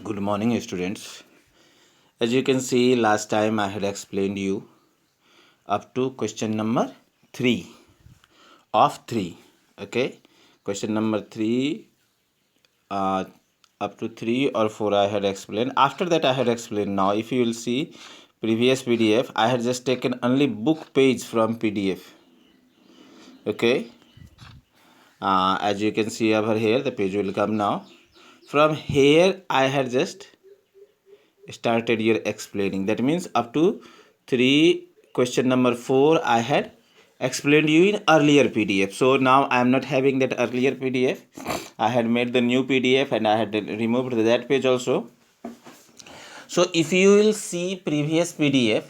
Good morning, students. As you can see, last time I had explained you up to question number 3 of 3. Okay, question number 3 uh, up to 3 or 4 I had explained. After that I had explained. Now if you will see previous PDF, I had just taken only book page from PDF. Okay, as you can see over here, the page will come now. From here I had just started your explaining. That means up to 3 question number 4 I had explained you in earlier PDF. So now I am not having that earlier PDF. I had made the new PDF and I had removed that page also. So if you will see previous PDF,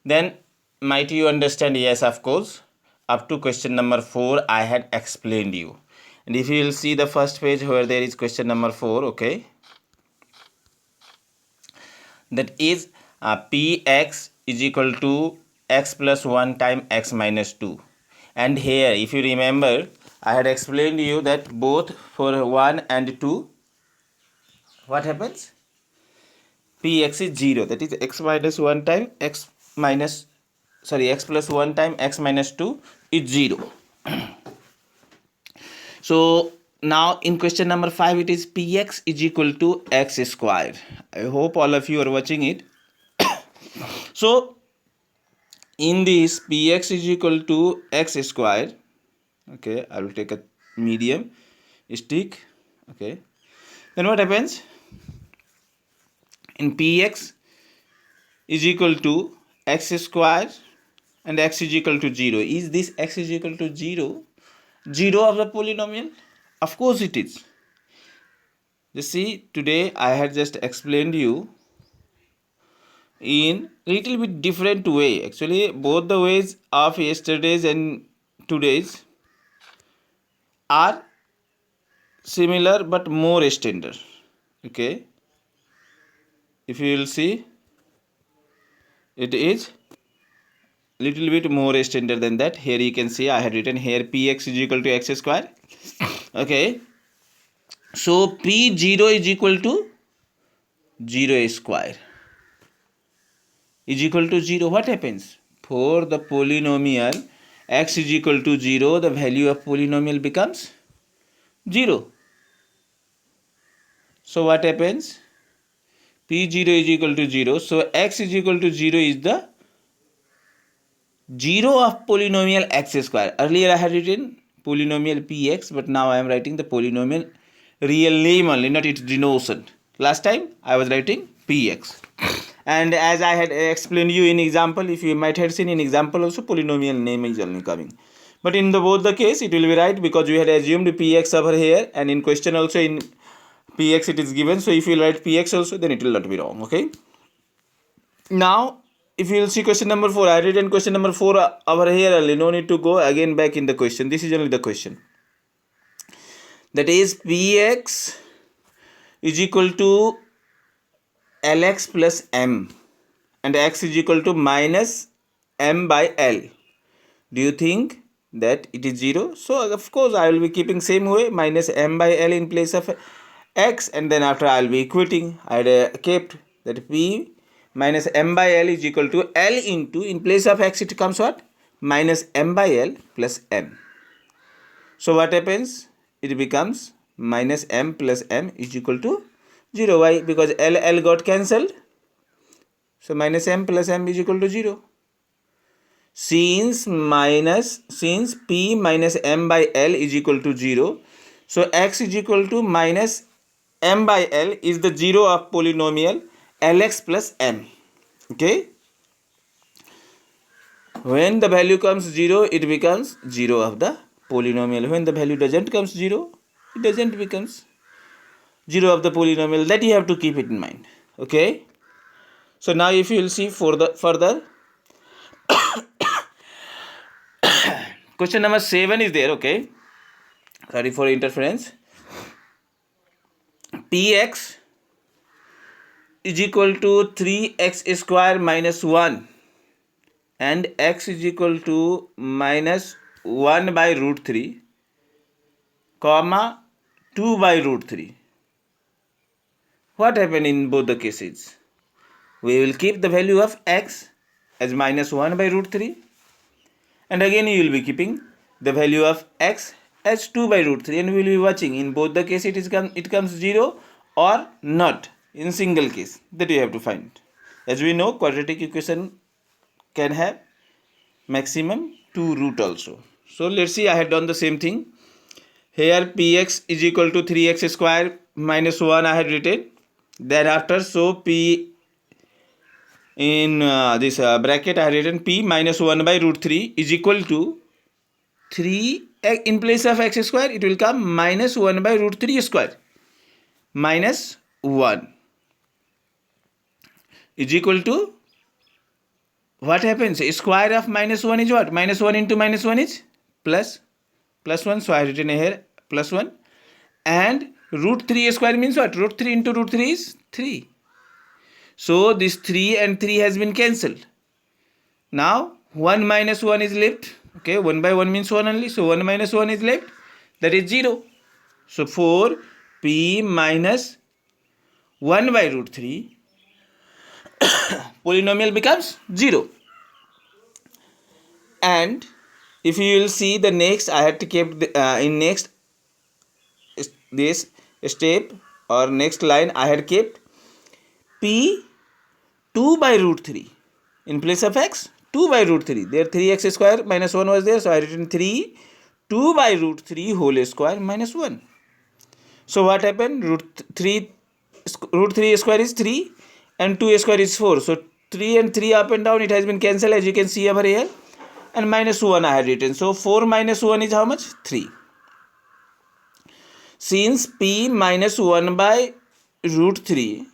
then might you understand? Yes, of course, up to question number 4 I had explained you. And if you will see the first page where there is question number 4, okay, that is px is equal to x plus 1 times x minus 2. And here if you remember, I had explained you that both for 1 and 2, what happens? Px is 0, that is x minus 1 times x plus 1 times x minus 2 is 0. So now in question number 5 it is px is equal to x square. I hope all of you are watching it. So in this px is equal to x square, okay, I will take a medium stick, okay, then what happens? In px is equal to x square and x is equal to 0. Is this x is equal to 0 of the polynomial? Of course it is. You see, today I had just explained you in little bit different way. Actually both the ways of yesterday's and today's are similar but more standard. Okay, if you will see, it is little bit more standard than that. Here you can see I had written here px is equal to x square. Okay, so p0 is equal to 0 square is equal to 0. What happens? For the polynomial x is equal to 0, the value of polynomial becomes 0. So what happens? P0 is equal to 0. So x is equal to 0 is the 0 of polynomial x square. Earlier I had written polynomial px, but now I am writing the polynomial real name only, not its denotation. Last time I was writing px. And as I had explained you in example, if you might have seen in example also, polynomial name is only coming. But in the both the case it will be right, because we had assumed px over here, and in question also in px it is given. So if you write px also, then it will not be wrong. Okay, now if you will see question number 4, I written question number 4 over here only. No need to go again back in the question. This is only the question. That is px is equal to lx plus m and x is equal to minus m by l. Do you think that it is 0? So of course I will be keeping same way, minus m by l in place of x, and then after I will be equating. I had kept that p minus m by l is equal to l into, in place of x it comes what? Minus m by l plus m. So what happens? It becomes minus m plus m is equal to 0. Why? Because l got cancelled. So minus m plus m is equal to 0. Since p minus m by l is equal to 0, so x is equal to minus m by l is the 0 of polynomial lx plus m. Okay, when the value comes 0, it becomes 0 of the polynomial. When the value doesn't comes 0, it doesn't becomes 0 of the polynomial. That you have to keep it in mind. Okay, so now if you will see for the further, question number 7 is there. Okay, sorry for interference. Px is equal to 3x square minus 1 and x is equal to minus 1 by root 3 comma 2 by root 3. what happened in both the cases? We will keep the value of x as minus 1 by root 3, and again you will be keeping the value of x as 2 by root 3, and we will be watching in both the case it comes 0 or not in single case. That you have to find. As we know, quadratic equation can have maximum 2 root also. So let's see, I had done the same thing. Here px is equal to 3x square minus 1 I had written. Thereafter, so p in this bracket I had written p minus 1 by root 3 is equal to 3, in place of x square it will come minus 1 by root 3 square minus 1 is equal to, what happens? Square of minus 1 is what? Minus 1 into minus 1 is plus 1. So I have written here plus 1. And root 3 square means what? Root 3 into root 3 is 3. So this 3 and 3 has been cancelled. Now 1 minus 1 is left. Okay, 1 by 1 means 1 only. So 1 minus 1 is left. That is 0. So 4 p minus 1 by root 3 polynomial becomes 0. And if you will see the next, I had to keep in next this step or next line I had kept p 2 by root 3 in place of x 2 by root 3. There 3x square minus 1 was there, so I written 3 2 by root 3 whole square minus 1. So what happened? Root 3 square is 3 and 2 square is 4. So 3 and 3 up and down, it has been cancelled, as you can see over here, and minus 1 I had written. So 4 minus 1 is how much? 3. Since p minus 1 by root 3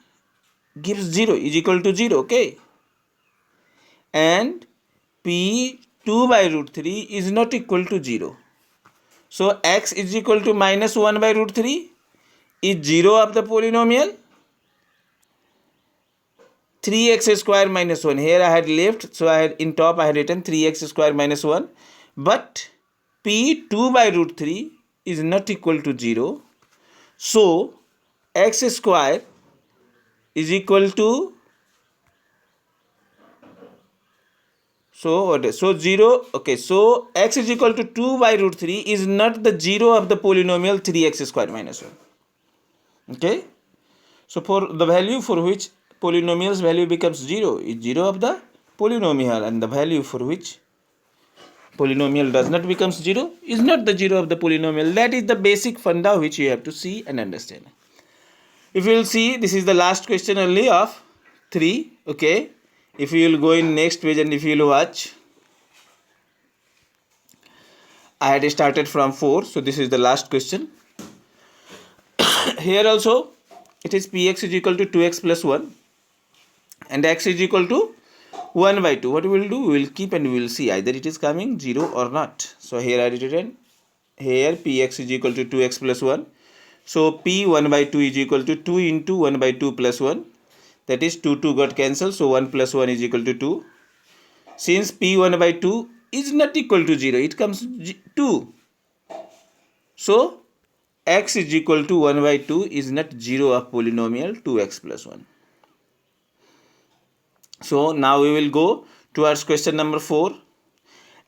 gives 0 is equal to 0, okay, and p 2 by root 3 is not equal to 0. So x is equal to minus 1 by root 3 is 0 of the polynomial. 3x square minus 1. Here I had left, so I had in top I had written 3x square minus 1. But p 2 by root 3 is not equal to 0. So x square is equal to, so 0. Okay, so x is equal to 2 by root 3 is not the 0 of the polynomial 3x square minus 1. Okay, so for the value for which polynomial's value becomes 0 is 0 of the polynomial, and the value for which polynomial does not becomes 0 is not the 0 of the polynomial. That is the basic funda which you have to see and understand. If you will see, this is the last question only of 3. Okay, if you will go in next page and if you will watch, I had started from 4, so this is the last question. Here also it is px is equal to 2x plus 1 and x is equal to 1 by 2. What we will do? We will keep and we will see either it is coming 0 or not. So here I written here px is equal to 2x plus 1. So p 1 by 2 is equal to 2 into 1 by 2 plus 1. That is 2 got cancelled. So 1 plus 1 is equal to 2. Since p 1 by 2 is not equal to 0, it comes 2. So x is equal to 1 by 2 is not 0 of polynomial 2x plus 1. So now we will go towards question number 4.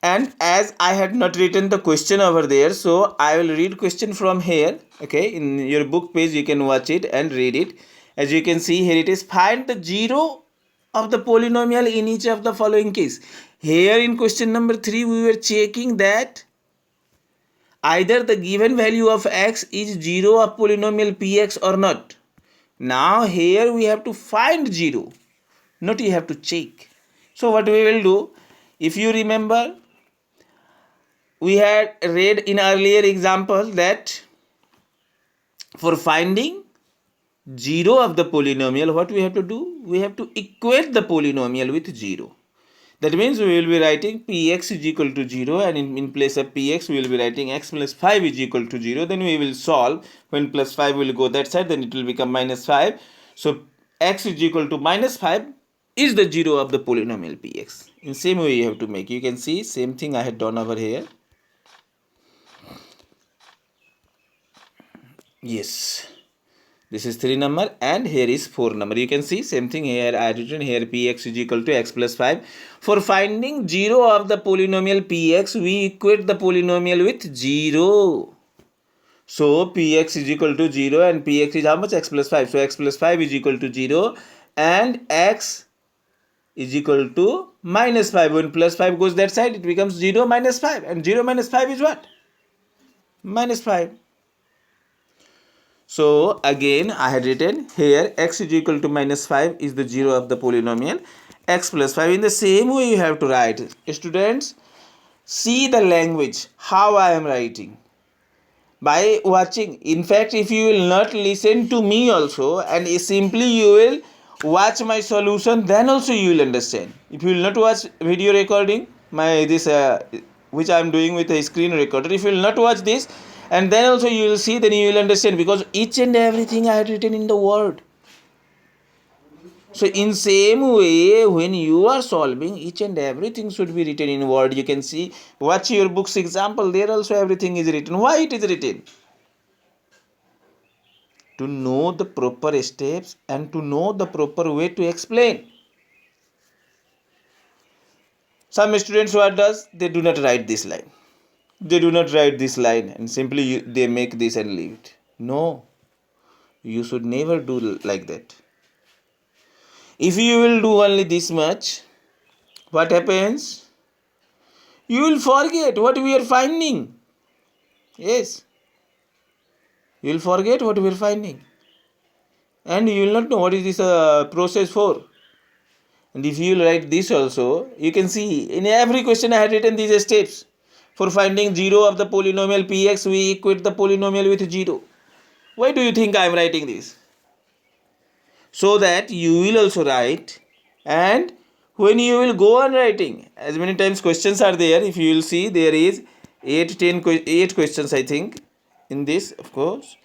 And as I had not written the question over there, so I will read question from here. Okay, in your book page you can watch it and read it. As you can see here it is, find the 0 of the polynomial in each of the following case. Here in question number 3 we were checking that either the given value of x is 0 of polynomial px or not. Now here we have to find 0, not you have to check. So what we will do, if you remember, we had read in earlier example that for finding 0 of the polynomial, what we have to do? We have to equate the polynomial with 0. That means we will be writing px is equal to 0, and in place of px we will be writing x plus 5 is equal to 0. Then we will solve. When plus 5 will go that side, then it will become minus 5. So x is equal to minus 5 is the 0 of the polynomial px. In same way you have to make. You can see same thing I had done over here. Yes, This is 3 number and here is 4 number. You can see same thing here. I had written here px is equal to x plus 5. For finding 0 of the polynomial px, we equate the polynomial with 0. So px is equal to 0 and px is how much? X plus 5. So x plus 5 is equal to 0 and x is equal to minus 5. When plus 5 goes that side, it becomes 0 minus 5. And 0 minus 5 is what? Minus 5. So again I had written here x is equal to minus 5 is the 0 of the polynomial x plus 5. In the same way you have to write. Students, see the language, how I am writing. By watching. In fact, if you will not listen to me also and simply you will watch my solution, then also you will understand. If you will not watch video recording, which I am doing with a screen recorder, if you will not watch this, and then also you will see, then you will understand, because each and everything I had written in the word. So in same way, when you are solving, each and everything should be written in word. You can see, watch your book's example, there also everything is written. Why it is written? To know the proper steps and to know the proper way to explain. Some students, what does? They do not write this line. They do not write this line and simply they make this and leave it. No, you should never do like that. If you will do only this much, what happens? You will forget what we are finding. Yes. You will forget what we are finding. And you will not know what is this process for. And if you will write this also, you can see in every question I had written these steps. For finding 0 of the polynomial px, we equate the polynomial with 0. Why do you think I am writing this? So that you will also write, and when you will go on writing, as many times questions are there, if you will see, there is 8 questions I think in this, of course.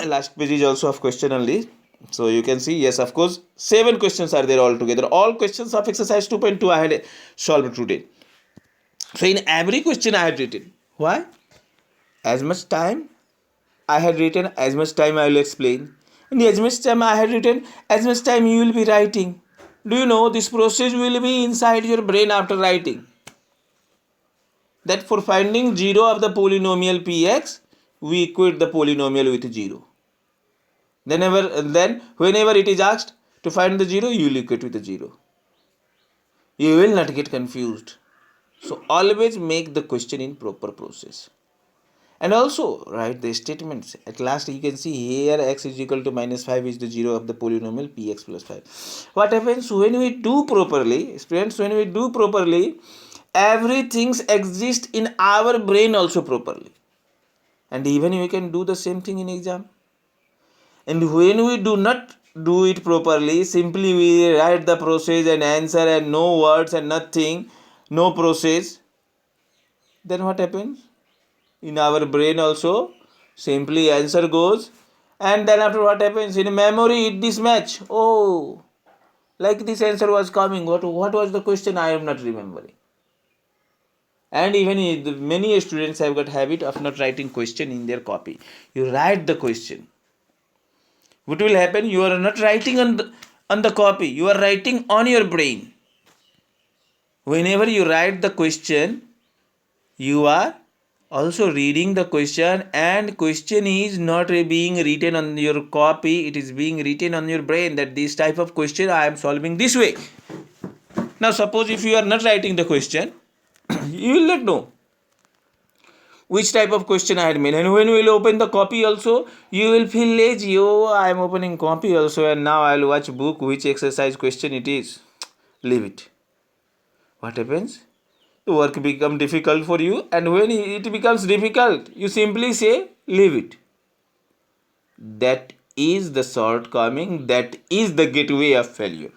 Last page is also of question only. So you can see, yes, of course, 7 questions are there altogether. All questions of exercise 2.2 I had solved today. So in every question I had written. Why? As much time I had written, as much time I will explain. And as much time I had written, as much time you will be writing. Do you know this process will be inside your brain after writing? That for finding 0 of the polynomial px, we equate the polynomial with 0. Then whenever it is asked to find the 0, you will equate with the 0. You will not get confused. So always make the question in proper process. And also write the statements. At last you can see here x is equal to minus 5 is the 0 of the polynomial px plus 5. What happens when we do properly? Students, when we do properly, everything exists in our brain also properly. And even we can do the same thing in exam. And when we do not do it properly, simply we write the process and answer and no words and nothing, no process, then what happens? In our brain also, simply answer goes, and then after what happens? In memory it mismatch. Oh, like this answer was coming. What was the question? I am not remembering. And even many students have got habit of not writing question in their copy. You write the question. What will happen? You are not writing on the copy. You are writing on your brain. Whenever you write the question, you are also reading the question, and question is not being written on your copy, it is being written on your brain, that this type of question I am solving this way. Now suppose if you are not writing the question, you will not know which type of question I had made, and when you will open the copy also, you will feel lazy. Oh, I am opening copy also and now I will watch book, which exercise question it is. Leave it. What happens? The work becomes difficult for you, and when it becomes difficult, you simply say leave it. That is the shortcoming, that is the gateway of failure.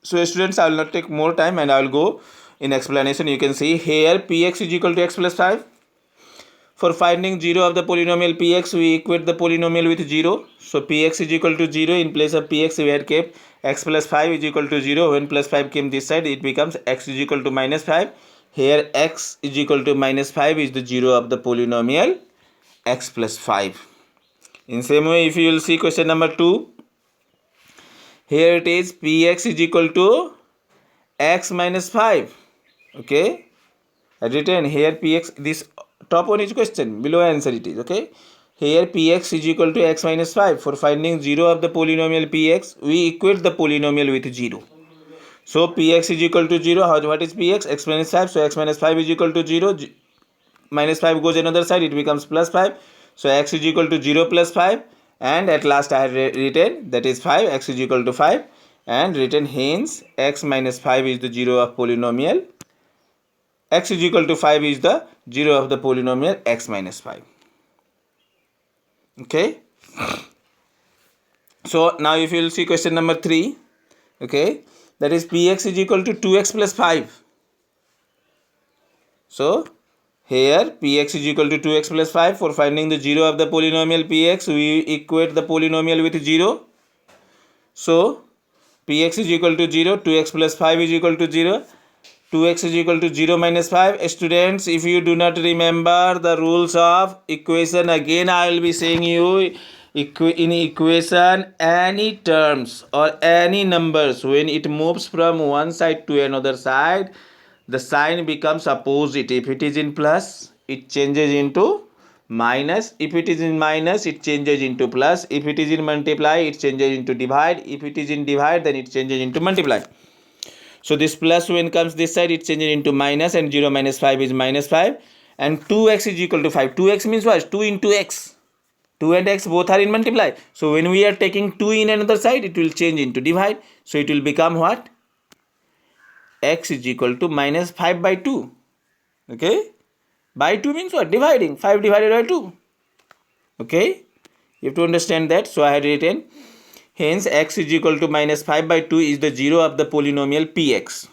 So students, I will not take more time and I will go in explanation. You can see here px is equal to x plus 5. For finding 0 of the polynomial px, we equate the polynomial with 0. So px is equal to 0. In place of px, we had kept x plus 5 is equal to 0. When plus 5 came this side, it becomes x is equal to minus 5. Here x is equal to minus 5 is the 0 of the polynomial x plus 5. In same way, if you will see question number 2, here it is px is equal to x minus 5. Okay, I written here px, this top one is question, below answer it is. Okay, here px is equal to x minus 5. For finding 0 of the polynomial px, we equate the polynomial with 0. So px is equal to 0. What is px? X minus 5. So x minus 5 is equal to 0. Minus 5 goes another side, it becomes plus 5. So x is equal to 0 plus 5. And at last I have written that is 5. X is equal to 5. And written hence x minus 5 is the 0 of polynomial. X is equal to 5 is the 0 of the polynomial x minus 5. Okay. So now if you will see question number 3. Okay. That is px is equal to 2x plus 5. So here px is equal to 2x plus 5. For finding the 0 of the polynomial px, we equate the polynomial with 0. So px is equal to 0. 2x plus 5 is equal to 0. 2x is equal to 0 minus 5. Students, if you do not remember the rules of equation, again I will be saying you, in equation any terms or any numbers, when it moves from one side to another side, the sign becomes opposite. If it is in plus, it changes into minus. If it is in minus, it changes into plus. If it is in multiply, it changes into divide. If it is in divide, then it changes into multiply. So this plus, when comes this side, it changes into minus, and 0 minus 5 is minus 5. And 2x is equal to 5. 2x means what? 2 into x. 2 and x both are in multiply. So when we are taking 2 in another side, it will change into divide. So it will become what? X is equal to minus 5 by 2. Okay. By 2 means what? Dividing. 5 divided by 2. Okay. You have to understand that. So I had written hence x is equal to minus 5 by 2 is the 0 of the polynomial px.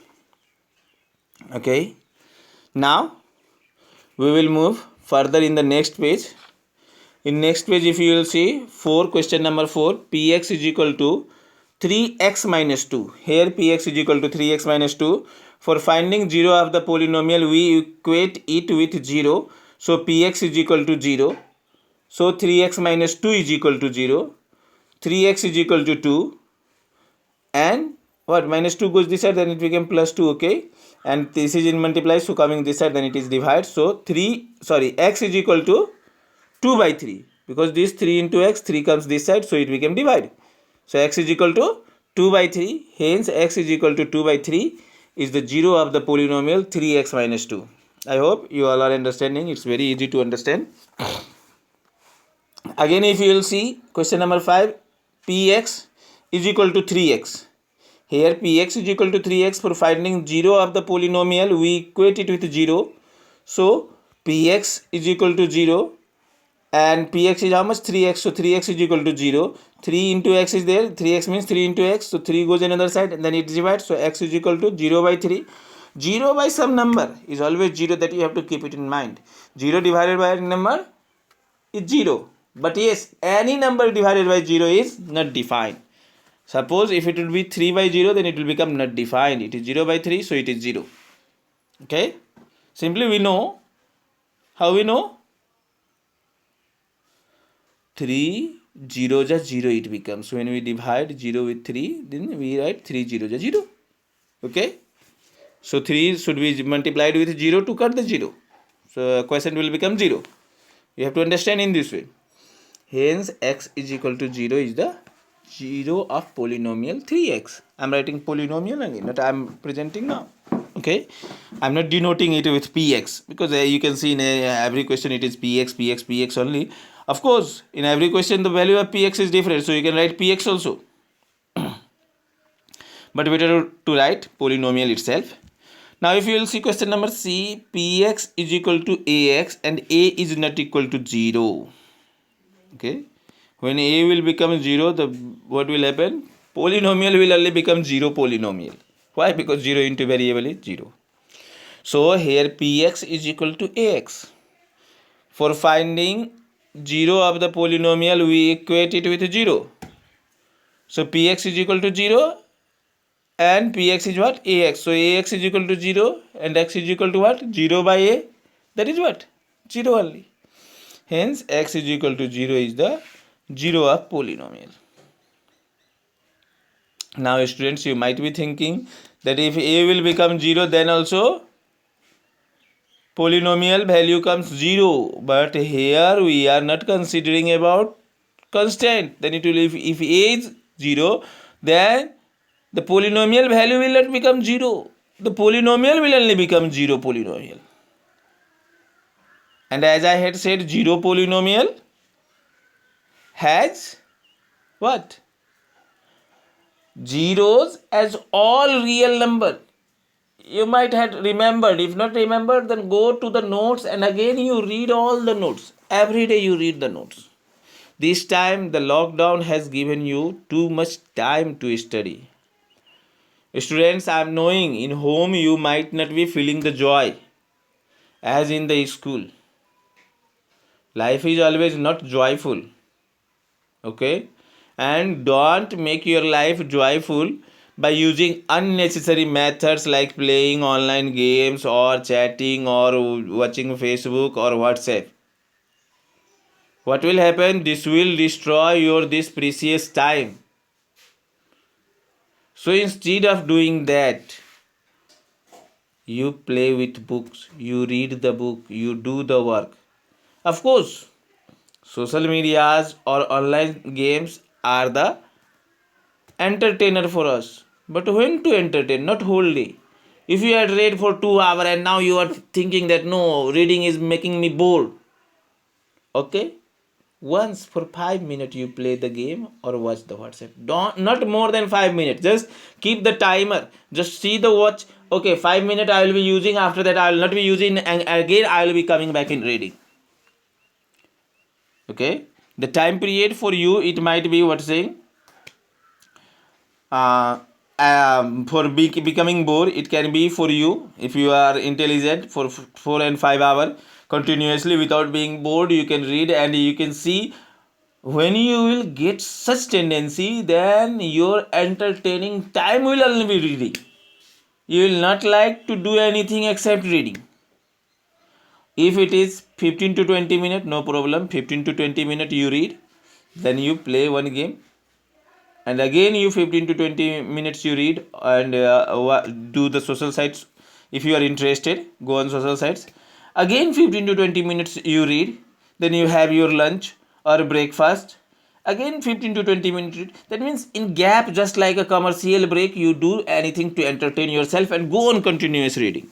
Okay. Now we will move further in the next page. In next page, if you will see question number 4, px is equal to 3x minus 2. Here px is equal to 3x minus 2. For finding 0 of the polynomial, we equate it with 0. So px is equal to 0. So 3x minus 2 is equal to 0. 3x is equal to 2. And what? Minus 2 goes this side, then it became plus 2. Okay. And this is in multiply. So coming this side, then it is divide. So x is equal to 2 by 3. Because this 3 into x, 3 comes this side. So it became divide. So x is equal to 2 by 3. Hence x is equal to 2 by 3 is the 0 of the polynomial 3x minus 2. I hope you all are understanding. It's very easy to understand. Again, if you will see question number 5, px is equal to 3x. Here px is equal to 3x. For finding 0 of the polynomial, we equate it with 0. So px is equal to 0. And px is how much? 3x. So 3x is equal to 0. 3 into x is there. 3x means 3 into x. So 3 goes another side and then it divides. So x is equal to 0 by 3. 0 by some number is always 0, that you have to keep it in mind. 0 divided by a number is 0. But yes, any number divided by 0 is not defined. Suppose if it will be 3 by 0, then it will become not defined. It is 0 by 3, so it is 0. Okay. Simply we know. How we know? 3 0 ja 0 it becomes. So when we divide 0 with 3, then we write 3 0 ja 0. Okay. So 3 should be multiplied with 0 to cut the 0. So quotient will become 0. You have to understand in this way. Hence x is equal to 0 is the 0 of polynomial 3x. I am writing polynomial again, not I am presenting now. Okay, I am not denoting it with px, because you can see in every question it is px only. Of course, in every question the value of px is different, so you can write px also. But better to write polynomial itself. Now if you will see question number C, px is equal to ax and a is not equal to 0. Okay, when a will become 0, what will happen? Polynomial will only become 0 polynomial. Why? Because 0 into variable is 0. So here px is equal to ax. For finding 0 of the polynomial, we equate it with 0. So px is equal to 0 and px is what? Ax. So ax is equal to 0 and x is equal to what? 0 by a. That is what? 0 only. Hence x is equal to 0 is the 0 of polynomial. Now students, you might be thinking that if a will become 0, then also polynomial value comes 0. But here we are not considering about constant. Then it will, if a is 0, then the polynomial value will not become 0. The polynomial will only become 0 polynomial. And as I had said, 0 polynomial has what? Zeros as all real number. You might have remembered. If not remembered, then go to the notes and again you read all the notes. Every day you read the notes. This time the lockdown has given you too much time to study. Students, I am knowing in home you might not be feeling the joy as in the school. Life is always not joyful. Okay? And don't make your life joyful by using unnecessary methods like playing online games or chatting or watching Facebook or WhatsApp. What will happen? This will destroy your this precious time. So instead of doing that, you play with books, you read the book, you do the work. Of course, social medias or online games are the entertainer for us. But when to entertain? Not whole day. If you had read for 2 hours and now you are thinking that no, reading is making me bored. Okay? Once for 5 minutes you play the game or watch the WhatsApp. Don't, not more than 5 minutes. Just keep the timer. Just see the watch. Okay, 5 minutes I will be using. After that I will not be using, and again I will be coming back in reading. Okay? The time period for you, it might be what saying. For becoming bored, it can be for you if you are intelligent for 4 and 5 hours continuously without being bored. You can read and you can see. When you will get such tendency, then your entertaining time will only be reading. You will not like to do anything except reading. If it is 15 to 20 minutes, no problem. 15 to 20 minutes you read, then you play one game, and again you 15 to 20 minutes you read and do the social sites. If you are interested, go on social sites. Again 15 to 20 minutes you read, then you have your lunch or breakfast. Again 15 to 20 minutes read. That means in gap, just like a commercial break, you do anything to entertain yourself and go on continuous reading.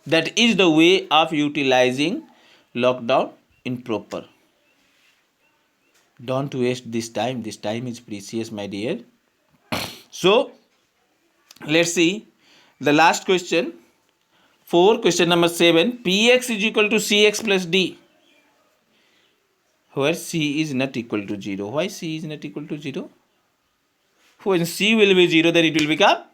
That is the way of utilizing lockdown in proper. Don't waste this time. This time is precious, my dear. So let's see the last question. Question number 7. Px is equal to cx plus d, where c is not equal to 0. Why c is not equal to 0? When c will be 0, then it will become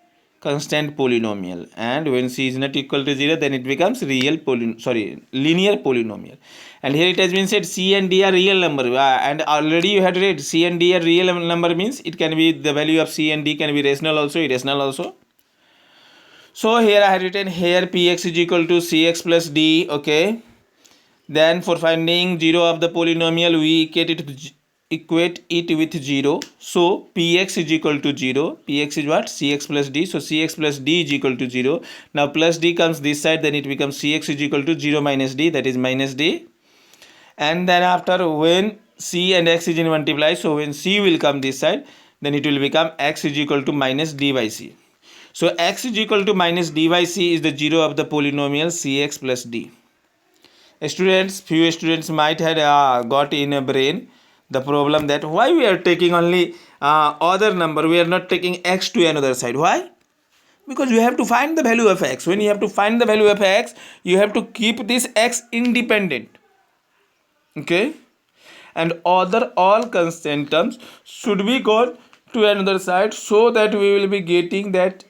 constant polynomial, and when c is not equal to 0, then it becomes linear polynomial. And here it has been said c and d are real number, and already you had read c and d are real number means it can be, the value of c and d can be rational also, irrational also. So here I have written here px is equal to cx plus d. Okay, then for finding 0 of the polynomial, we equate it with 0. So px is equal to 0. Px is what? Cx plus d. So cx plus d is equal to 0. Now plus d comes this side, then it becomes cx is equal to 0 minus d, that is minus d. And then after, when c and x is in multiply, so when c will come this side, then it will become x is equal to minus d by c. So x is equal to minus d by c is the 0 of the polynomial cx plus d. Students, few students might have got in a brain the problem that why we are taking only other number, we are not taking x to another side. Why? Because you have to find the value of x. When you have to find the value of x, you have to keep this x independent. Okay, and other all constant terms should be gone to another side, so that we will be getting that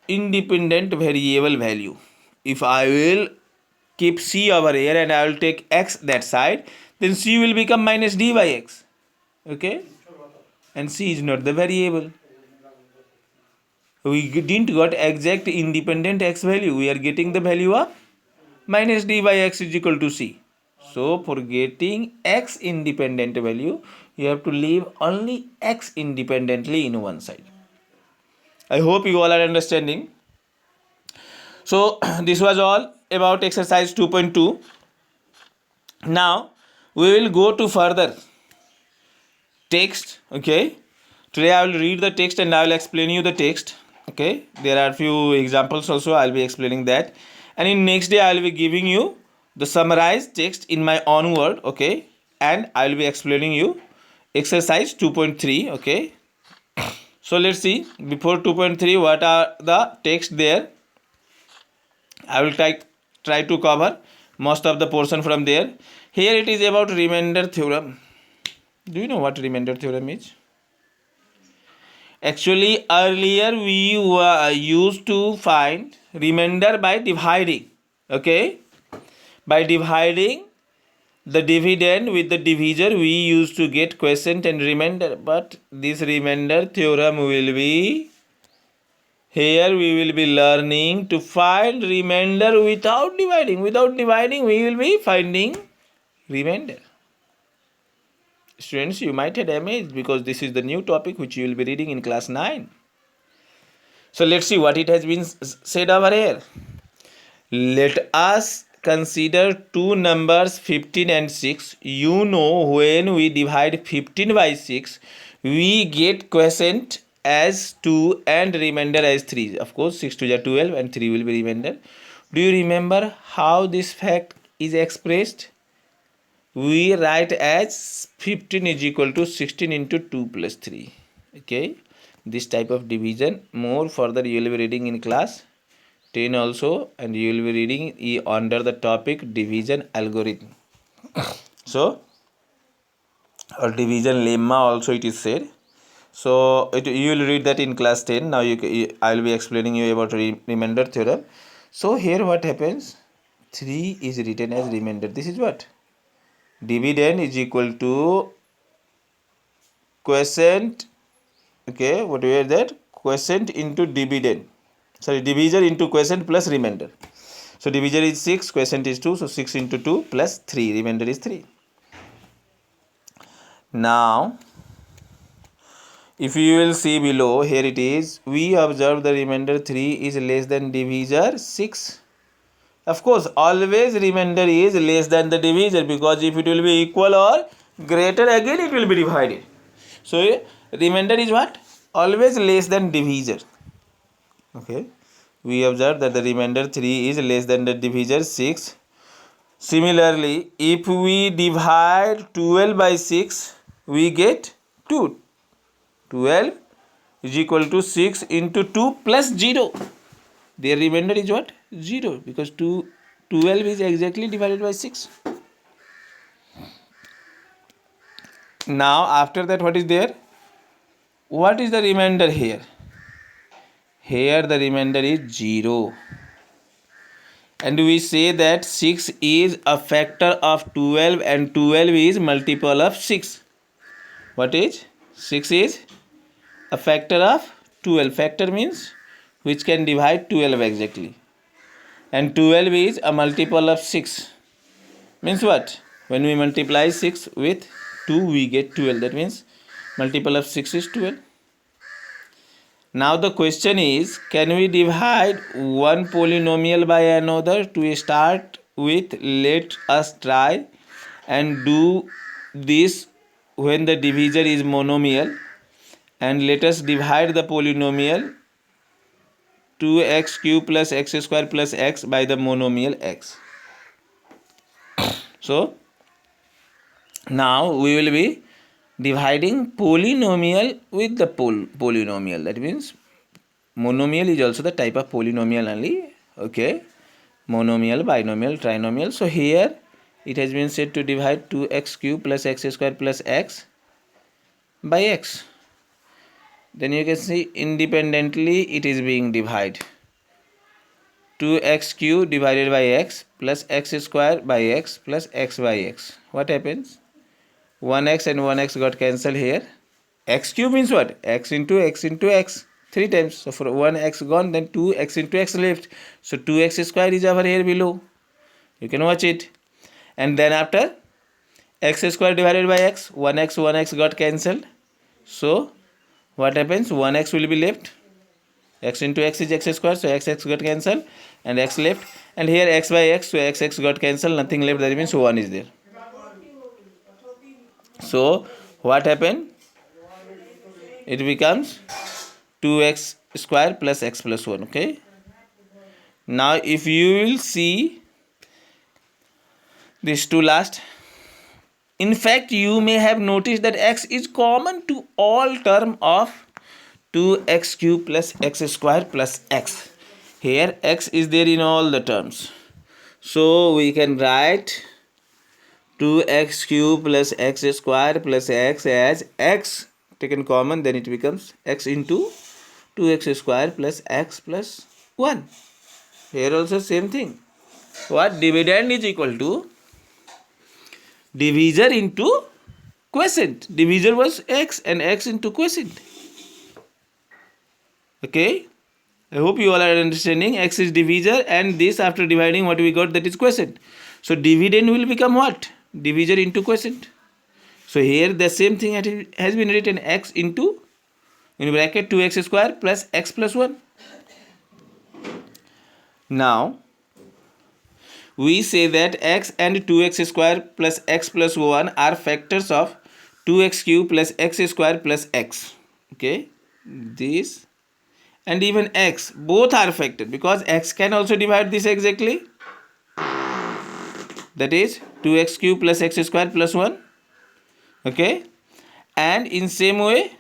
independent variable value. If I will keep c over here and I will take x that side, then c will become minus d by x. Okay, and c is not the variable. We didn't got exact independent x value. We are getting the value of minus d by x is equal to c. So for getting x independent value, you have to leave only x independently in one side. I hope you all are understanding. So this was all about exercise 2.2. Now we will go to further text. Okay, today I will read the text and I will explain you the text. Okay, there are few examples also, I will be explaining that, and in next day I will be giving you the summarized text in my own word. Okay, and I will be explaining you exercise 2.3. Okay, so let's see before 2.3 what are the text there. I will try to cover most of the portion from there. Here it is about remainder theorem. Do you know what remainder theorem is? Actually, earlier we used to find remainder by dividing. Okay, by dividing the dividend with the divisor, we used to get quotient and remainder. But this remainder theorem will be, here we will be learning to find remainder without dividing. Without dividing, we will be finding remainder. Students, you might have amazed because this is the new topic which you will be reading in class 9. So let's see what it has been said over here. Let us consider two numbers 15 and 6. You know, when we divide 15 by 6, we get quotient as 2 and remainder as 3. Of course, 6 to 12 and 3 will be remainder. Do you remember how this fact is expressed? We write as 15 is equal to 16 into 2 plus 3. Okay, this type of division more further you will be reading in class 10 also, and you will be reading under the topic division algorithm. So, or division lemma also it is said. So you will read that in class 10. Now I will be explaining you about remainder theorem. So here what happens, 3 is written as remainder. This is what? Dividend is equal to quotient. Okay, what is that? Quotient into dividend. Sorry, divisor into quotient plus remainder. So divisor is 6, quotient is 2. So 6 into 2 plus 3, remainder is 3. Now, if you will see below, here it is. We observe the remainder 3 is less than divisor 6. Of course, always remainder is less than the divisor, because if it will be equal or greater, again it will be divided. So remainder is what? Always less than divisor. Okay, we observe that the remainder 3 is less than the divisor 6. Similarly, if we divide 12 by 6, we get 2. 12 is equal to 6 into 2 plus 0. Their remainder is what? 0, because 12 is exactly divided by 6. Now after that, what is there? What is the remainder here? Here the remainder is 0. And we say that 6 is a factor of 12 and 12 is multiple of 6. What is? 6 is a factor of 12. Factor means which can divide 12 exactly. And 12 is a multiple of 6. Means what? When we multiply 6 with 2, we get 12. That means multiple of 6 is 12. Now the question is, can we divide one polynomial by another? To start with, let us try and do this when the divisor is monomial. And let us divide the polynomial 2x cube plus x square plus x by the monomial x. So now we will be dividing polynomial with the polynomial. That means monomial is also the type of polynomial only. Okay, monomial, binomial, trinomial. So here it has been said to divide 2x cube plus x square plus x by x. Then you can see independently it is being divided. 2x cube divided by x plus x square by x plus x by x. What happens? 1x and 1x got cancelled here. X cube means what? X into x into x. 3 times. So for 1x gone, then 2x into x left. So 2x square is over here below. You can watch it. And then after, x square divided by x, 1x got cancelled. So what happens? 1x will be left. X into x is x square, so x got cancelled and x left. And here x by x, so x got cancelled, nothing left, that means 1 is there. So what happened? It becomes 2x square plus x plus 1. Okay. Now if you will see these two last, in fact you may have noticed that x is common to all term of 2x cube plus x square plus x. Here x is there in all the terms. So we can write 2x cube plus x square plus x as x taken common, then it becomes x into 2x square plus x plus 1. Here also same thing. What? Dividend is equal to divisor into quotient. Divisor was x and x into quotient. Okay. I hope you all are understanding. X is divisor and this after dividing what we got, that is quotient. So dividend will become what? Divisor into quotient. So here the same thing has been written, x into in bracket 2x square plus x plus 1. Now we say that x and 2x square plus x plus 1 are factors of 2x cube plus x square plus x. Okay, this and even x both are factored because x can also divide this exactly, that is 2x cube plus x square plus 1. Okay, and in same way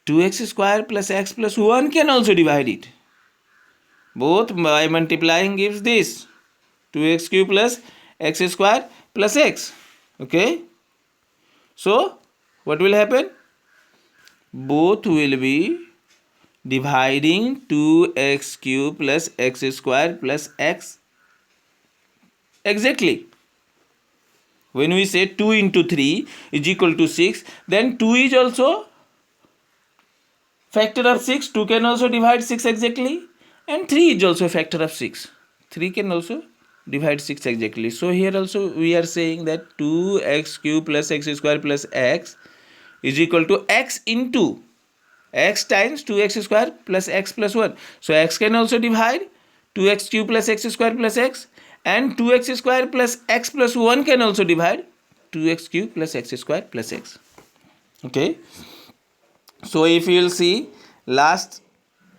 2x square plus x plus 1 can also divide it. Both by multiplying gives this 2x cube plus x square plus x. Okay, so what will happen? Both will be dividing 2x cube plus x square plus x exactly. When we say 2 into 3 is equal to 6, then 2 is also factor of 6. 2 can also divide 6 exactly, and 3 is also a factor of 6. 3 can also divide 6 exactly. So here also we are saying that 2x cube plus x square plus x is equal to x into x times 2x square plus x plus 1. So x can also divide 2x cube plus x square plus x, and 2x square plus x plus 1 can also divide 2x cube plus x square plus x. Okay. So if you will see last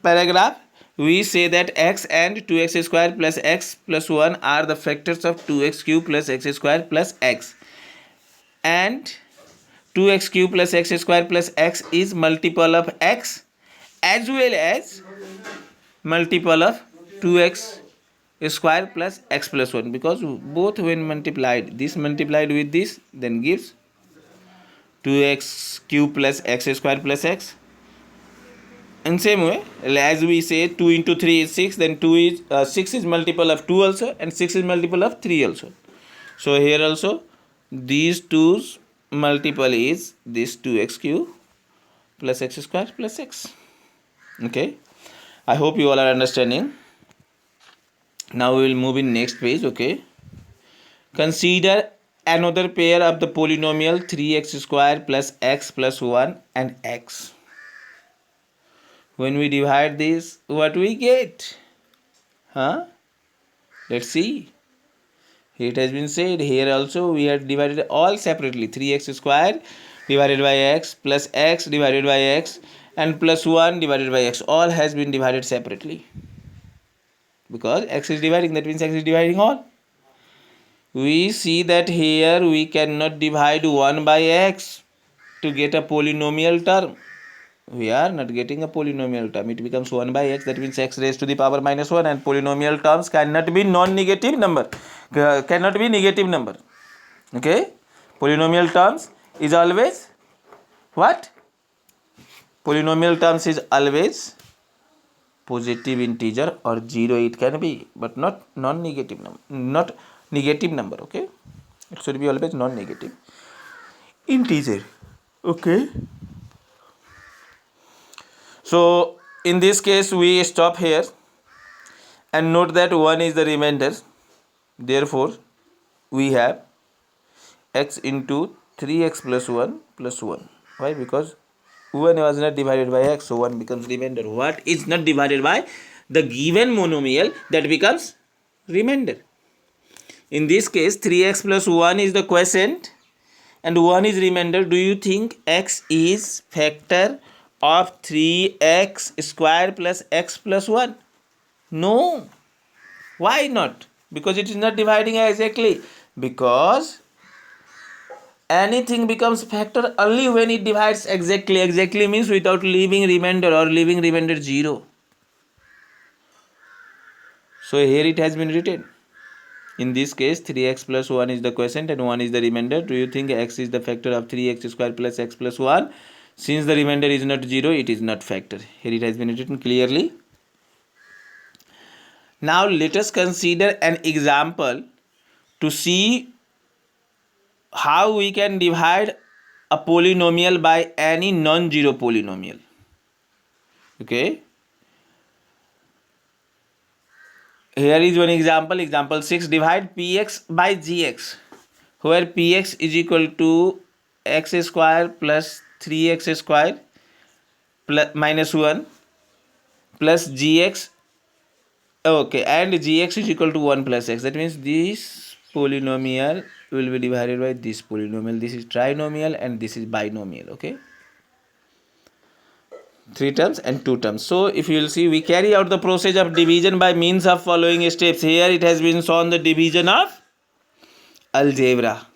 paragraph, we say that x and 2x square plus x plus 1 are the factors of 2x cube plus x square plus x, and 2x cube plus x square plus x is multiple of x as well as multiple of 2x square plus x plus 1, because both when multiplied, this multiplied with this then gives 2x cube plus x square plus x. In same way, as we say 2 into 3 is 6, then 6 is multiple of 2 also, and 6 is multiple of 3 also. So here also these 2's multiple is this 2x cube plus x square plus x. Okay, I hope you all are understanding. Now we will move in next page. Okay, consider another pair of the polynomial 3x square plus x plus 1 and x. When we divide this, what we get? Let's see. It has been said here also we have divided all separately. 3x square divided by x plus x divided by x and plus 1 divided by x, all has been divided separately because x is dividing, that means x is dividing all. We see that here we cannot divide 1 by x to get a polynomial term. We are not getting a polynomial term. It becomes 1 by x, that means x raised to the power minus 1, and polynomial terms cannot be non-negative number, cannot be negative number. Okay, polynomial terms is always what? Polynomial terms is always positive integer or 0 it can be, but not non-negative number, not negative number. Okay, it should be always non-negative integer. Okay, so in this case we stop here and note that 1 is the remainder. Therefore we have x into 3x plus 1 plus 1. Why? Because 1 was not divided by x, so 1 becomes remainder. What is not divided by the given monomial, that becomes remainder. In this case, 3x plus 1 is the quotient and 1 is remainder. Do you think x is factor of 3x square plus x plus 1? No. Why not? Because it is not dividing exactly. Because anything becomes factor only when it divides exactly. Exactly means without leaving remainder or leaving remainder 0. So here it has been written. In this case, 3x plus 1 is the quotient and 1 is the remainder. Do you think x is the factor of 3x square plus x plus 1? Since the remainder is not 0, it is not factor. Here it has been written clearly. Now let us consider an example to see how we can divide a polynomial by any non-zero polynomial. Okay. Here is one example. Example 6. Divide px by gx, where px is equal to x square plus 3x square plus minus 1 plus gx. Okay, and gx is equal to 1 plus x. That means this polynomial will be divided by this polynomial. This is trinomial and this is binomial. Okay, 3 terms and 2 terms. So if you will see, we carry out the process of division by means of following steps. Here it has been shown the division of algebra.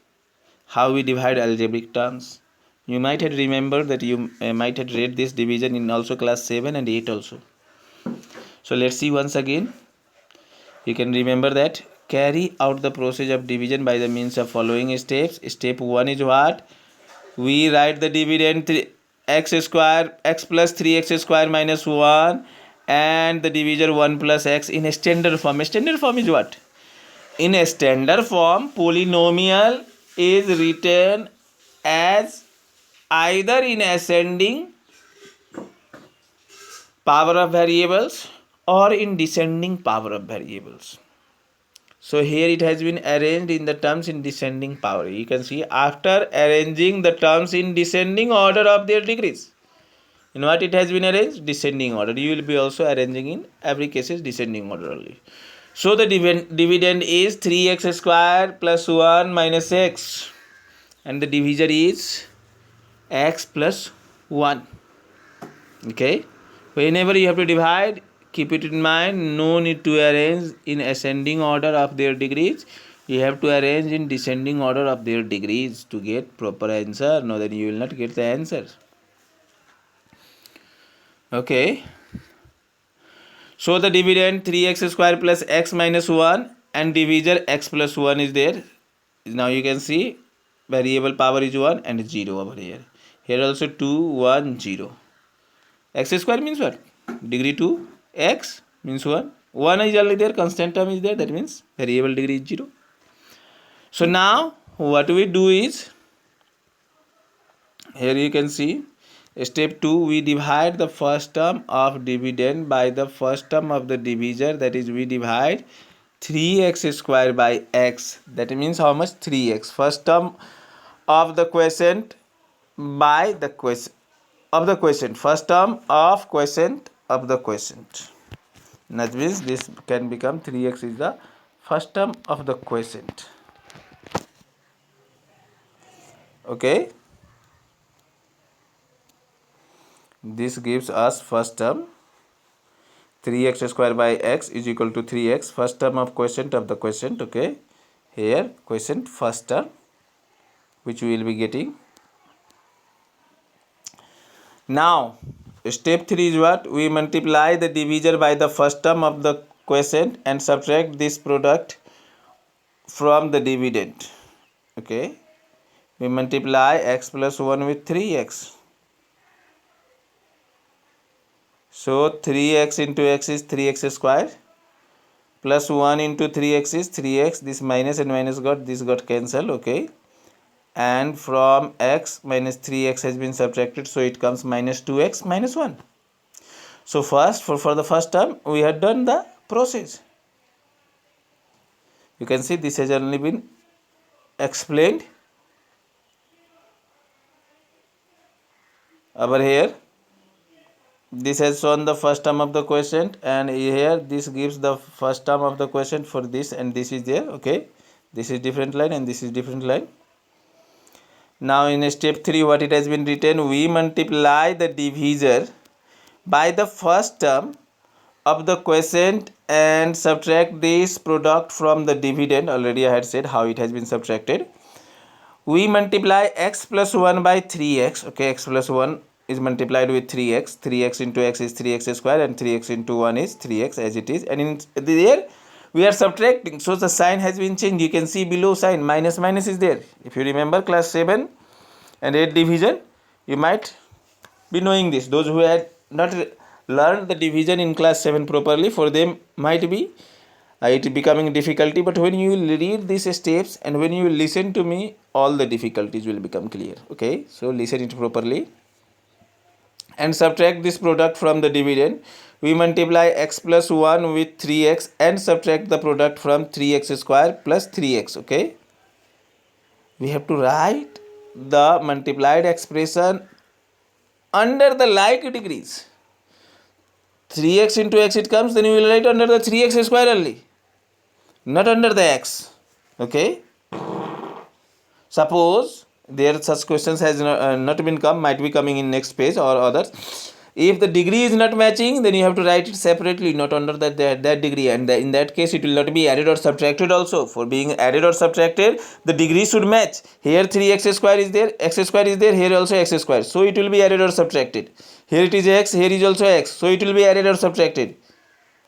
How we divide algebraic terms. You might have remembered that you might have read this division in also class 7 and 8 also. So let's see once again. You can remember that. Carry out the process of division by the means of following steps. Step 1 is what? We write the dividend x square, x plus 3x square minus 1 and the divisor 1 plus x in a standard form. A standard form is what? In a standard form, polynomial is written as either in ascending power of variables or in descending power of variables. So here it has been arranged in the terms in descending power. You can see after arranging the terms in descending order of their degrees. In what it has been arranged? Descending order. You will be also arranging in every case is descending order only. So the dividend is 3x square plus 1 minus x. And the divisor is x plus 1. Okay. Whenever you have to divide, keep it in mind, no need to arrange in ascending order of their degrees. You have to arrange in descending order of their degrees to get proper answer. No, then you will not get the answer. Okay. So the dividend 3x square plus x minus 1 and divisor x plus 1 is there. Now you can see variable power is 1 and 0 over here. Here also 2, 1, 0. X square means what? Degree 2, x means 1. 1 is only there, constant term is there, that means variable degree is 0. So now what we do is, here you can see, step 2, we divide the first term of dividend by the first term of the divisor, that is we divide 3x square by x. That means how much? 3x. First term of the quotient by the quotient of the quotient. First term of quotient of the quotient. That means this can become 3x is the first term of the quotient. Okay. This gives us first term 3x square by x is equal to 3x, first term of quotient of the quotient. Okay, here quotient first term which we will be getting. Now step 3 is what? We multiply the divisor by the first term of the quotient and subtract this product from the dividend. Okay, we multiply x plus 1 with 3x. So 3x into x is 3x square plus 1 into 3x is 3x. This minus and minus got cancelled. Okay, and from x minus 3x has been subtracted, so it comes minus 2x minus 1. So first for the first term we had done the process. You can see this has only been explained over here this has shown the first term of the quotient, and here this gives the first term of the quotient for this, and this is there. Okay, this is different line and this is different line. Now in step 3 what it has been written, we multiply the divisor by the first term of the quotient and subtract this product from the dividend. Already I had said how it has been subtracted. We multiply x plus 1 by 3x. Okay, x plus 1 is multiplied with 3x. 3x into x is 3x square, and 3x into 1 is 3x as it is. And in there we are subtracting, so the sign has been changed. You can see below sign minus minus is there. If you remember class 7 and 8 division, you might be knowing this. Those who had not learned the division in class 7 properly, for them might be it becoming difficulty, but when you will read these steps and when you will listen to me, all the difficulties will become clear. Okay, so listen it properly and subtract this product from the dividend. We multiply x plus 1 with 3x and subtract the product from 3x square plus 3x. Okay, we have to write the multiplied expression under the like degrees. 3x into x it comes, then you will write under the 3x square only, not under the x. Okay, suppose there such questions has not been come, might be coming in next page or others. If the degree is not matching, then you have to write it separately, not under that degree, and in that case it will not be added or subtracted also. For being added or subtracted, the degree should match. Here 3x square is there, x square is there, here also x square, so it will be added or subtracted. Here it is x, here is also x, so it will be added or subtracted.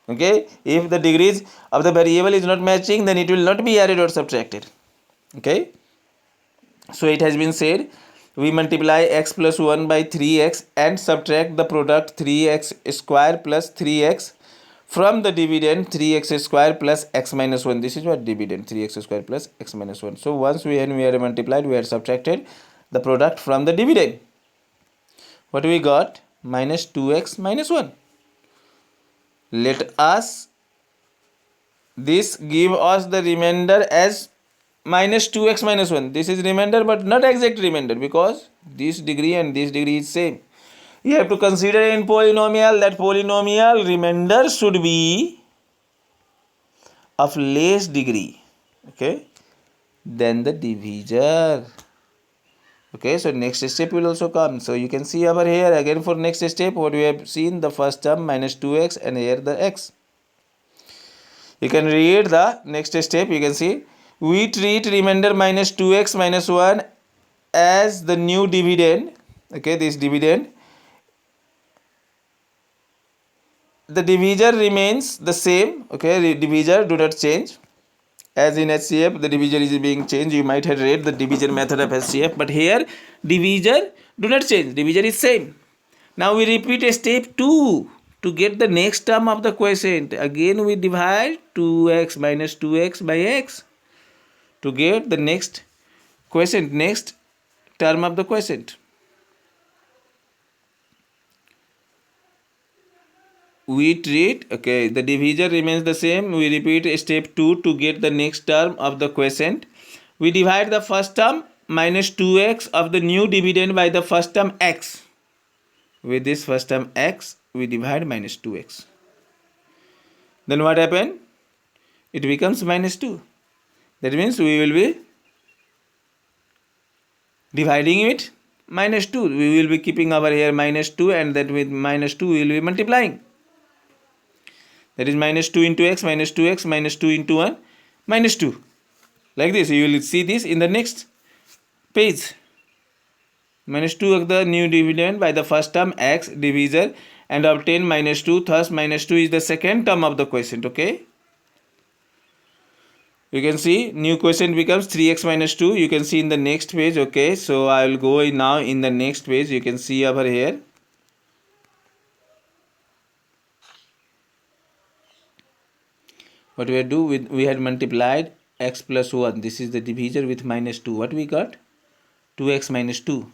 Okay, if the degrees of the variable is not matching, then it will not be added or subtracted. Okay, so it has been said, we multiply x plus 1 by 3x and subtract the product 3x square plus 3x from the dividend 3x square plus x minus 1. This is what dividend, 3x square plus x minus 1. So once we are multiplied, we are subtracted the product from the dividend. What we got? Minus 2x minus 1. Let us, this give us the remainder as minus 2x minus 1. This is remainder but not exact remainder, because this degree and this degree is same. You have to consider in polynomial that polynomial remainder should be of less degree, okay, than the divisor. Okay, so next step will also come. So you can see over here again for next step what we have seen, the first term minus 2x and here the x. You can read the next step. You can see we treat remainder minus 2x minus 1 as the new dividend. Okay, this dividend, the divisor remains the same. Okay, the divisor do not change. As in HCF, the divisor is being changed. You might have read the division method of HCF, but here divisor do not change. Divisor is same. Now we repeat step 2 to get the next term of the quotient. Again we divide 2x minus 2x by x to get the next quotient, next term of the quotient. We treat, okay, the divisor remains the same. We repeat step 2 to get the next term of the quotient. We divide the first term minus 2x of the new dividend by the first term x. With this first term x, we divide minus 2x. Then what happened? It becomes minus 2. That means we will be dividing it minus 2. We will be keeping over here minus 2, and then with minus 2 we will be multiplying. That is minus 2 into x, minus 2x, minus 2 into 1, minus 2. Like this, you will see this in the next page. Minus 2 of the new dividend by the first term x divisor and obtain minus 2. Thus, minus 2 is the second term of the quotient. Okay. You can see new quotient becomes 3x minus 2. You can see in the next page. Okay. So, I will go now in the next page. You can see over here. What we do with, we had multiplied x plus 1. This is the divisor with minus 2. What we got? 2x minus 2.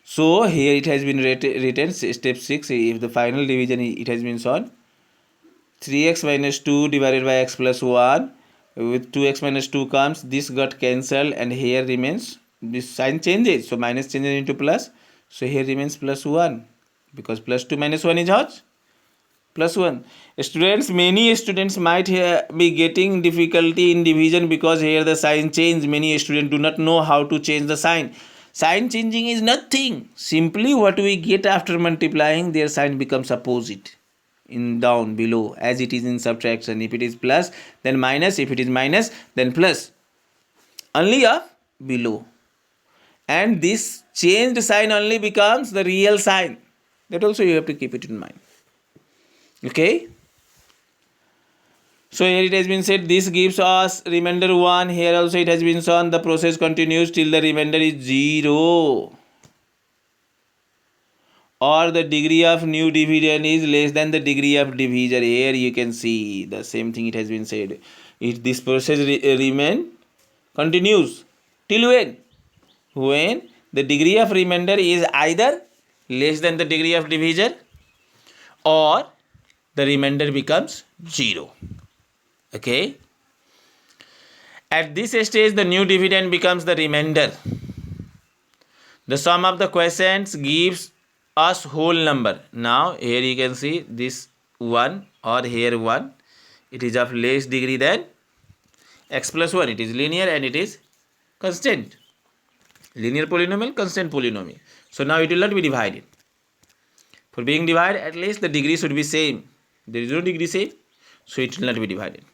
So here it has been written step 6. If the final division it has been shown, 3x minus 2 divided by x plus 1. With 2x minus 2 comes, this got cancelled and here remains, this sign changes. So minus changes into plus. So here remains plus 1, because plus 2 minus 1 is what? Plus 1. Students, many students might be getting difficulty in division because here the sign change. Many students do not know how to change the sign. Sign changing is nothing. Simply what we get after multiplying, their sign becomes opposite in down below, as it is in subtraction. If it is plus, then minus. If it is minus, then plus. Only up below. And this changed sign only becomes the real sign. That also you have to keep it in mind. Okay. So here it has been said this gives us remainder 1. Here also it has been shown the process continues till the remainder is 0. Or the degree of new dividend is less than the degree of divisor. Here you can see the same thing it has been said. If this process continues till when? When the degree of remainder is either less than the degree of divisor or the remainder becomes 0. Okay. At this stage, the new dividend becomes the remainder. The sum of the quotients gives us whole number. Now here you can see this 1 or here 1. It is of less degree than x plus 1. It is linear and it is constant. Linear polynomial, constant polynomial. So now it will not be divided. For being divided, at least the degree should be same. There is no degree same, so it will not be divided.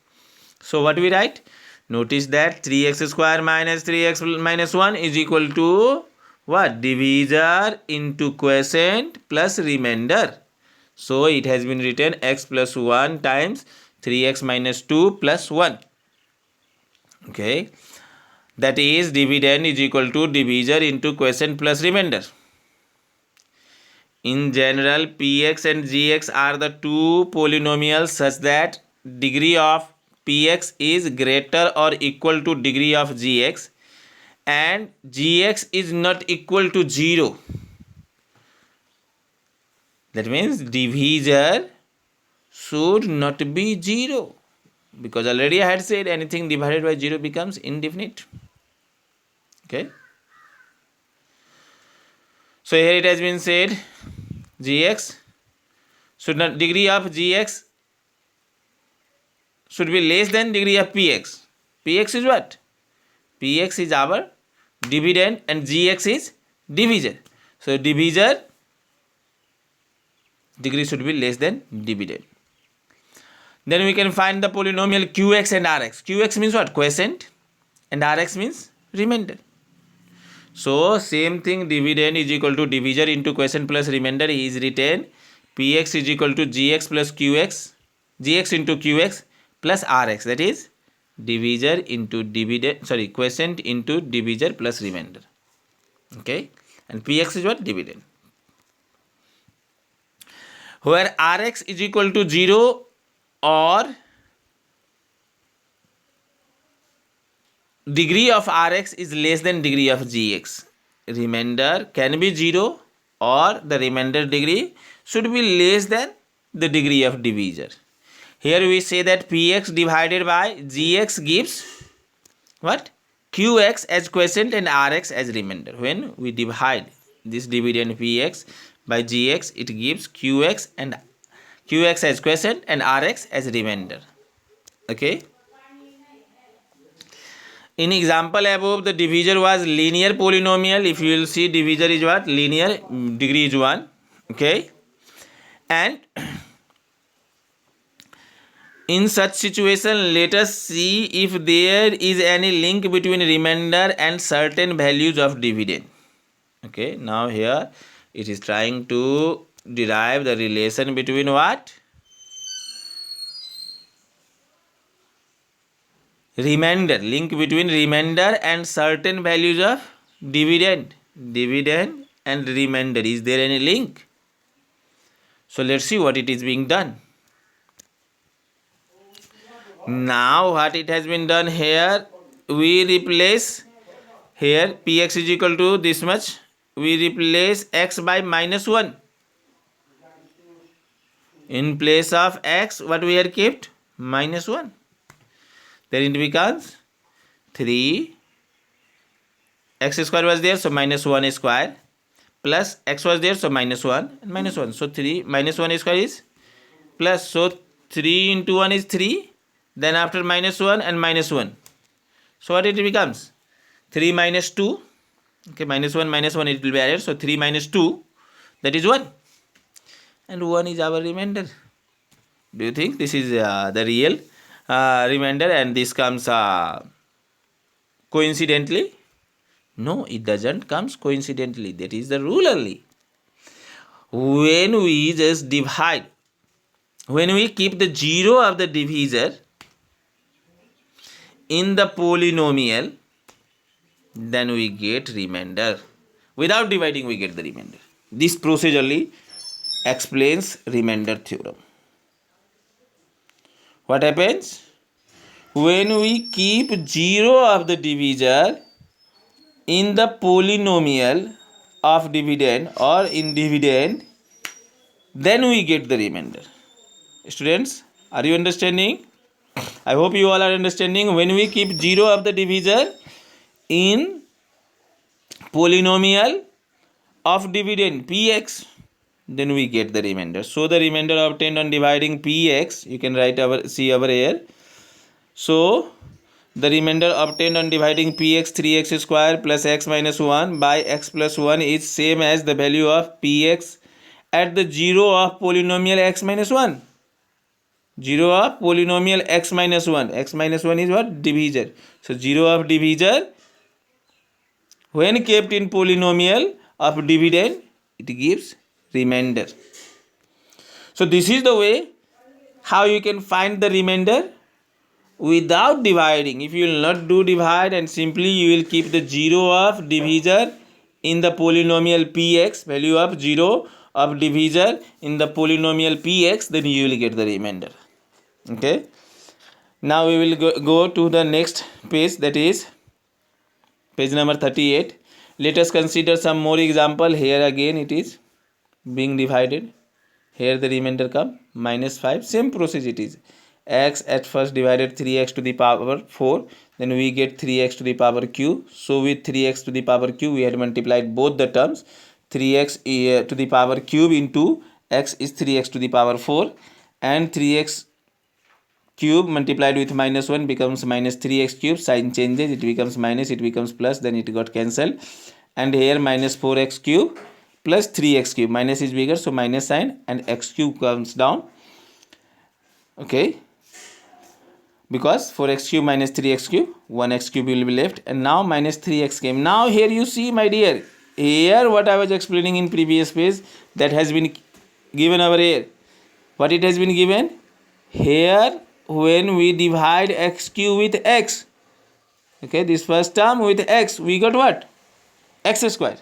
So what we write? Notice that 3x square minus 3x minus 1 is equal to what? Divisor into quotient plus remainder. So it has been written x plus 1 times 3x minus 2 plus 1. Okay. That is dividend is equal to divisor into quotient plus remainder. In general, px and gx are the two polynomials such that degree of px is greater or equal to degree of gx and gx is not equal to 0. That means divisor should not be 0, because already I had said anything divided by 0 becomes indefinite. Okay. So here it has been said gx should not, degree of gx should be less than degree of px. Px is what? Px is our dividend and gx is divisor. So divisor degree should be less than dividend. Then we can find the polynomial qx and rx. Qx means what? Quotient, and rx means remainder. So same thing, dividend is equal to divisor into quotient plus remainder is written px is equal to gx plus qx, gx into qx plus rx, that is divisor into dividend, sorry, quotient into divisor plus remainder. Okay, and px is what? Dividend. Where rx is equal to 0 or degree of rx is less than degree of gx. Remainder can be 0 or the remainder degree should be less than the degree of divisor. Here we say that px divided by gx gives what? Qx as quotient and rx as remainder. When we divide this dividend px by gx, it gives qx and qx as quotient and rx as remainder. Okay. In example above, the divisor was linear polynomial. If you will see, divisor is what? Linear, degree is 1. Okay. And in such situation, let us see if there is any link between remainder and certain values of dividend. Okay. Now here it is trying to derive the relation between what? Remainder, link between remainder and certain values of dividend. Dividend and remainder. Is there any link? So let's see what it is being done. Now what it has been done here, we replace here px is equal to this much. We replace x by minus 1. In place of x, what we are kept? Minus 1. Then it becomes 3 x square was there, so minus 1 square plus x was there, so minus 1 and minus 1. So 3 minus 1 square is plus. So 3 into 1 is 3. Then after minus 1 and minus 1. So what it becomes? 3 minus 2. Okay, minus 1 it will be added. So 3 minus 2, that is 1. And 1 is our remainder. Do you think this is the real remainder and this comes coincidentally? No, it doesn't comes coincidentally. That is the rule only. When we just divide, when we keep the 0 of the divisor in the polynomial, then we get remainder. Without dividing, we get the remainder. This procedure only explains remainder theorem. What happens? When we keep 0 of the divisor in the polynomial of dividend or in dividend, then we get the remainder. Students, are you understanding? I hope you all are understanding. When we keep 0 of the divisor in polynomial of dividend px, then we get the remainder. So the remainder obtained on dividing px, you can write see over here. So the remainder obtained on dividing px 3x square plus x minus 1 by x plus 1 is same as the value of px at the 0 of polynomial x minus 1. 0 of polynomial x minus 1. X minus 1 is what? Divisor. So 0 of divisor when kept in polynomial of dividend, it gives remainder. So this is the way how you can find the remainder without dividing. If you will not do divide and simply you will keep the 0 of divisor in the polynomial px, value of 0 of divisor in the polynomial px, then you will get the remainder. Okay. Now we will go to the next page, that is page number 38. Let us consider some more example. Here again it is being divided. Here the remainder come minus 5. Same process it is. X at first divided 3x to the power 4. Then we get 3x to the power q. So with 3x to the power q, we had multiplied both the terms. 3x to the power cube into x is 3x to the power 4. And 3x cube multiplied with minus 1 becomes minus 3x cube. Sign changes, it becomes minus, it becomes plus, then it got cancelled. And here minus 4x cube plus 3x cube. Minus is bigger, so minus sign, and x cube comes down. Okay. Because 4x cube minus 3x cube, 1x cube will be left. And now minus 3x came. Now here you see, my dear, here what I was explaining in previous page, that has been given over here. What it has been given? Here when we divide x cube with x, okay, this first term with x, we got what? X square.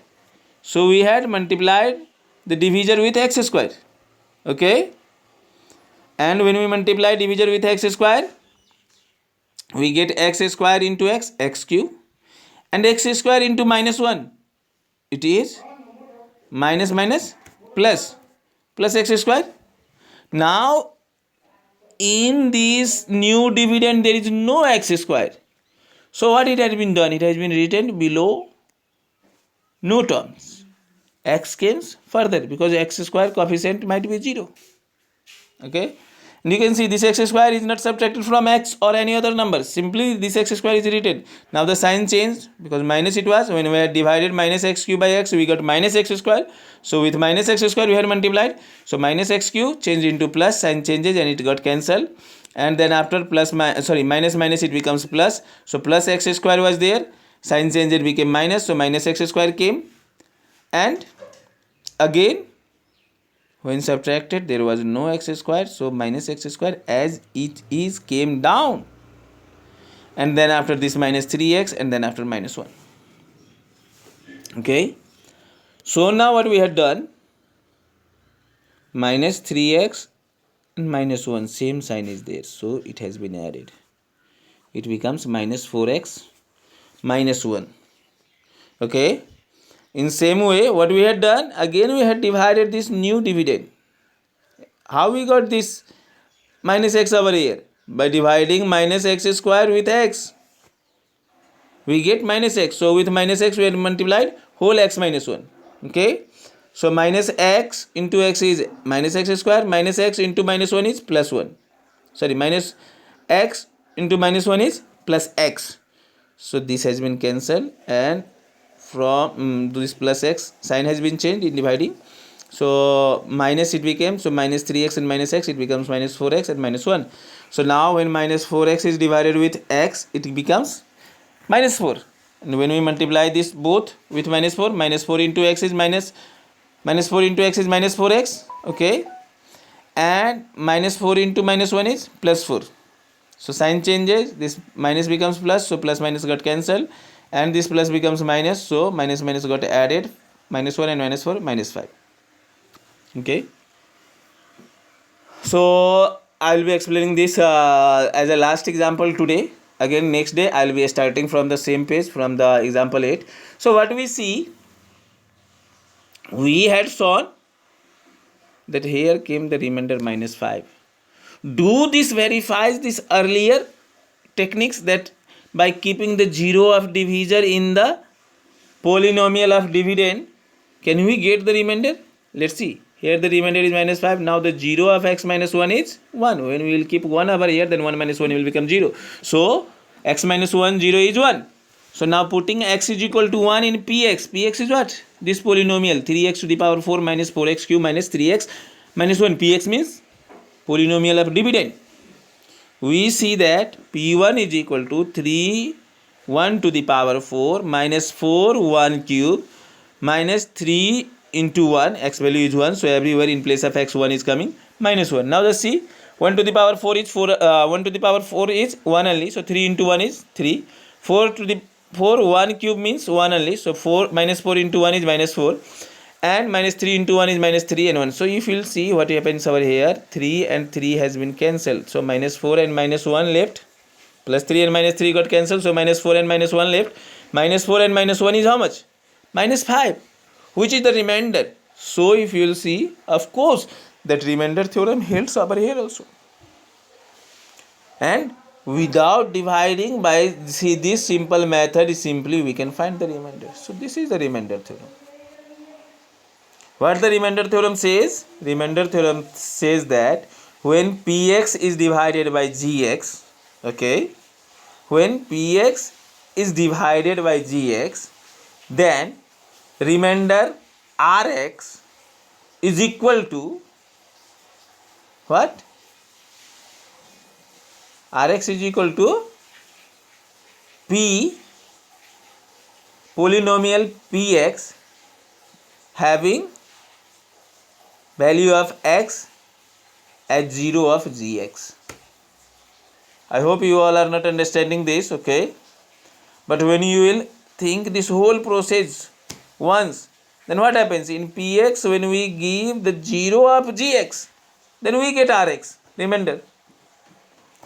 So we had multiplied the divisor with x square. Okay. And when we multiply divisor with x square, we get x square into x, x cube, and x square into minus 1. It is minus minus plus x square. Now in this new dividend there is no x square. So what it has been done? It has been written below no terms. X comes further because x square coefficient might be 0. Okay. And you can see this x square is not subtracted from x or any other number. Simply this x square is written. Now the sign changed because minus it was. When we had divided minus x cube by x, we got minus x square. So with minus x square we had multiplied. So minus x cube changed into plus, sign changes and it got cancelled. And then after minus it becomes plus. So plus x square was there. Sign change it became minus. So minus x square came. And again when subtracted there was no x square, so minus x square as it is came down, and then after this minus 3x, and then after minus 1. Okay, so now what we had done, minus 3x and minus 1, same sign is there, so it has been added. It becomes minus 4x minus 1. Okay. In same way, what we had done, again we had divided this new dividend. How we got this minus x over here? By dividing minus x square with x. We get minus x. So with minus x we had multiplied whole x minus 1. Okay. So minus x into x is minus x square, minus x into minus 1 is plus 1. Sorry, minus x into minus 1 is plus x. So this has been cancelled, and from this plus x sign has been changed in dividing. So minus it became, so minus 3x and minus x, it becomes minus 4x and minus 1. So now when minus 4x is divided with x, it becomes minus 4. And when we multiply this both with minus 4, minus 4 into x is minus 4 into x is minus 4x, okay, and minus 4 into minus 1 is plus 4. So sign changes, this minus becomes plus, so plus minus got cancelled, and this plus becomes minus, so minus minus got added, minus 1 and minus 4, minus 5. Okay, so I will be explaining this as a last example today. Again next day I will be starting from the same page, from the example 8. So what we see, we had shown that here came the remainder minus 5. Do this verifies this earlier techniques, that by keeping the zero of divisor in the polynomial of dividend, can we get the remainder? Let's see. Here the remainder is minus 5. Now the 0 of x minus 1 is 1. When we will keep 1 over here, then 1 minus 1 will become 0. So x minus 1, 0 is 1. So now putting x is equal to 1 in px. Px is what? This polynomial 3x to the power 4 minus 4x cube minus 3x minus 1. Px means polynomial of dividend. We see that p1 is equal to 3 1 to the power 4 minus 4 1 cube minus 3 into 1, x value is 1, so everywhere in place of x 1 is coming, minus 1. Now just see, 1 to the power 4 is 1 to the power 4 is 1 only, so 3 into 1 is 3. 4 to the 4 1 cube means 1 only, so 4 minus 4 into 1 is minus 4, and minus 3 into 1 is minus 3 and 1. So if you will see what happens over here, 3 and 3 has been cancelled, so minus 4 and minus 1 left, plus 3 and minus 3 got cancelled, so minus 4 and minus 1 left. Minus 4 and minus 1 is how much? Minus 5, which is the remainder. So if you will see, of course that remainder theorem holds over here also, and without dividing by this simple method, simply we can find the remainder. So this is the remainder theorem. What the remainder theorem says? Remainder theorem says that when px is divided by gx, okay, when px is divided by gx, then remainder rx is equal to what? Rx is equal to p polynomial px having value of x at 0 of gx. I hope you all are not understanding this, okay? But when you will think this whole process once, then what happens in px? When we give the 0 of gx, then we get rx, remainder.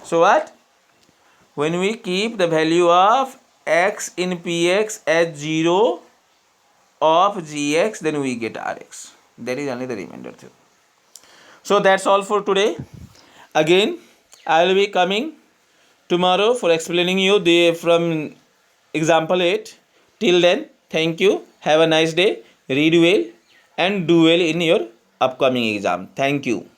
So what? When we keep the value of x in px at 0 of gx, then we get rx. That is only the remainder theorem. So that's all for today. Again, I will be coming tomorrow for explaining you from example 8. Till then, thank you. Have a nice day. Read well and do well in your upcoming exam. Thank you.